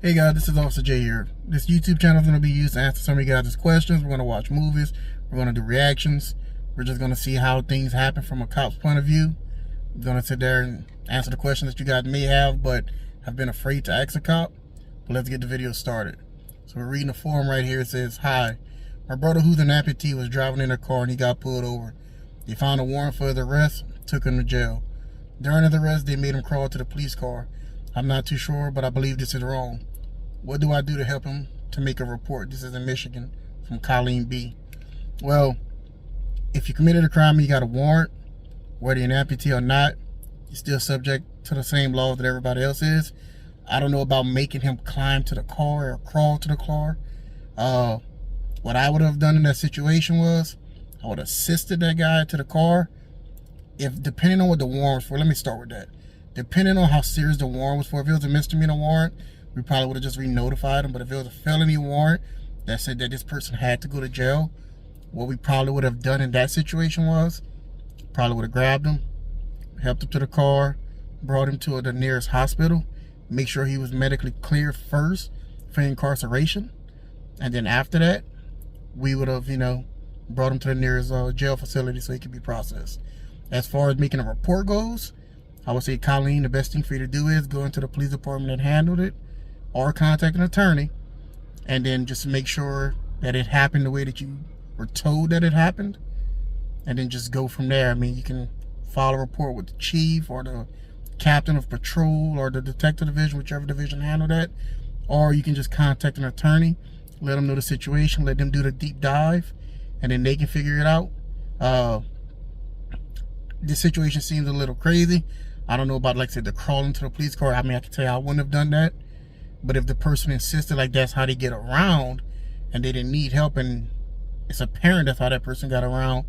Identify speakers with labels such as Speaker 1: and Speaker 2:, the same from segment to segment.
Speaker 1: Hey guys, this is Officer J here. This YouTube channel is going to be used to answer some of you guys' questions. We're going to watch movies. We're going to do reactions. We're just going to see how things happen from a cop's point of view. We're going to sit there and answer the questions that you guys may have but have been afraid to ask a cop. But let's get the video started. So we're reading the form right here. It says, "Hi, my brother who's an amputee was driving in a car and he got pulled over. They found a warrant for his arrest, took him to jail. During the arrest, they made him crawl to the police car. I'm not too sure, but I believe this is wrong. What do I do to help him to make a report?" This is in Michigan from Colleen B. Well, if you committed a crime and you got a warrant, whether you're an amputee or not, you're still subject to the same laws that everybody else is. I don't know about making him climb to the car or crawl to the car. What I would have done in that situation was I would have assisted that guy to the car. Depending on what the warrant was for, let me start with that. Depending on how serious the warrant was for, if it was a misdemeanor warrant, we probably would have just re-notified him. But if it was a felony warrant that said that this person had to go to jail, what we probably would have done in that situation was probably would have grabbed him, helped him to the car, brought him to the nearest hospital, make sure he was medically cleared first for incarceration, and then after that, we would have, brought him to the nearest jail facility so he could be processed. As far as making a report goes, I would say, Colleen, the best thing for you to do is go into the police department that handled it, or contact an attorney, and then just make sure that it happened the way that you were told that it happened, and then just go from there. I mean, you can file a report with the chief or the captain of patrol or the detective division, whichever division handled that, or you can just contact an attorney, let them know the situation, let them do the deep dive, and then they can figure it out. This situation seems a little crazy. I don't know about, like I said, the crawling to the police car. I mean, I can tell you I wouldn't have done that. But if the person insisted like that's how they get around and they didn't need help and it's apparent that's how that person got around,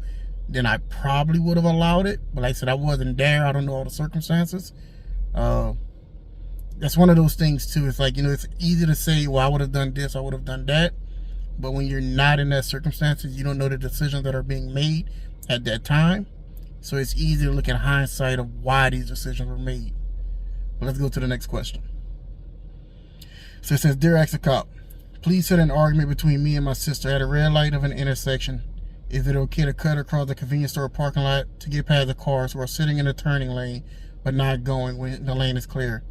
Speaker 1: then I probably would have allowed it. But like I said, I wasn't there. I don't know all the circumstances. That's one of those things too. It's like, it's easy to say, well, I would have done this, I would have done that. But when you're not in that circumstances, you don't know the decisions that are being made at that time. So it's easy to look at hindsight of why these decisions were made. But let's go to the next question. So it says, "Dear Ask Cop, please set an argument between me and my sister at a red light of an intersection. Is it okay to cut across the convenience store parking lot to get past the cars who are sitting in the turning lane but not going when the lane is clear?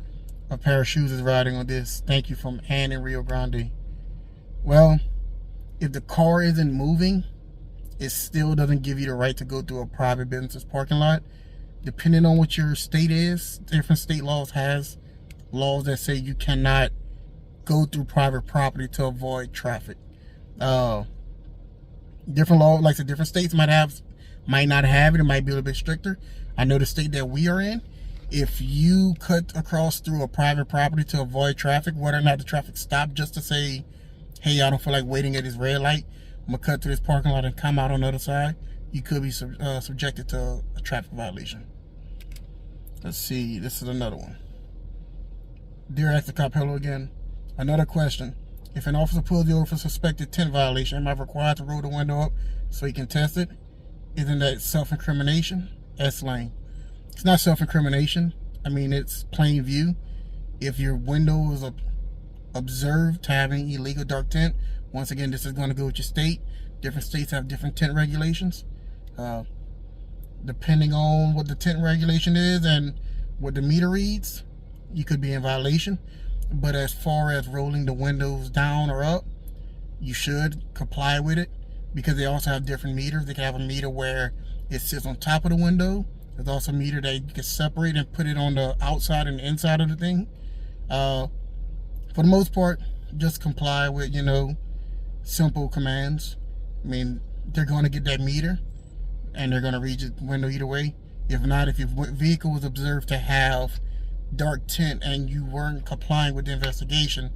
Speaker 1: A pair of shoes is riding on this. Thank you, from Ann in Rio Grande." Well, if the car isn't moving, it still doesn't give you the right to go through a private business parking lot. Depending on what your state is, different state laws has laws that say you cannot go through private property to avoid traffic. Different laws, like I said, different states might not have it. It might be a little bit stricter. I know the state that we are in, if you cut across through a private property to avoid traffic, whether or not the traffic stopped just to say, hey, I don't feel like waiting at this red light, I'm gonna cut to this parking lot and come out on the other side, you could be subjected to a traffic violation. Let's see, this is another one. "Dear Ask the Cop, hello again. Another question. If an officer pulls you over for suspected tent violation, am I required to roll the window up so he can test it? Isn't that self-incrimination?" S. Lane. It's not self-incrimination. I mean, it's plain view. If your window is observed having illegal dark tint, once again, this is going to go with your state. Different states have different tint regulations. Depending on what the tint regulation is and what the meter reads, you could be in violation. But as far as rolling the windows down or up, you should comply with it, because they also have different meters. They can have a meter where it sits on top of the window. There's also a meter that you can separate and put it on the outside and the inside of the thing. For the most part, just comply with, simple commands. I mean, they're going to get that meter and they're going to read your window either way. If not, if your vehicle was observed to have dark tint and you weren't complying with the investigation,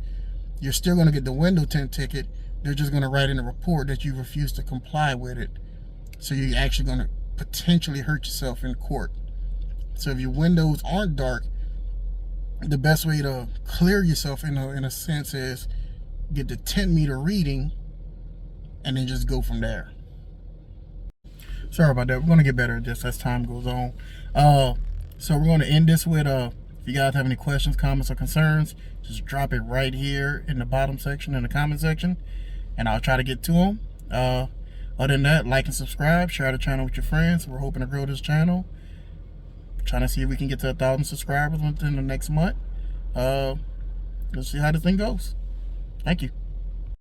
Speaker 1: you're still going to get the window tint ticket. They're just going to write in a report that you refused to comply with it. So you're actually going to potentially hurt yourself in court. So if your windows aren't dark, the best way to clear yourself in a sense is get the tint meter reading and then just go from there. Sorry about that. We're going to get better at this as time goes on. So we're going to end this with If you guys have any questions, comments, or concerns, just drop it right here in the bottom section, in the comment section, and I'll try to get to them. Other than that, like and subscribe, share the channel with your friends. We're hoping to grow this channel. Trying to see if we can get to 1,000 subscribers within the next month. Let's see how this thing goes. Thank you.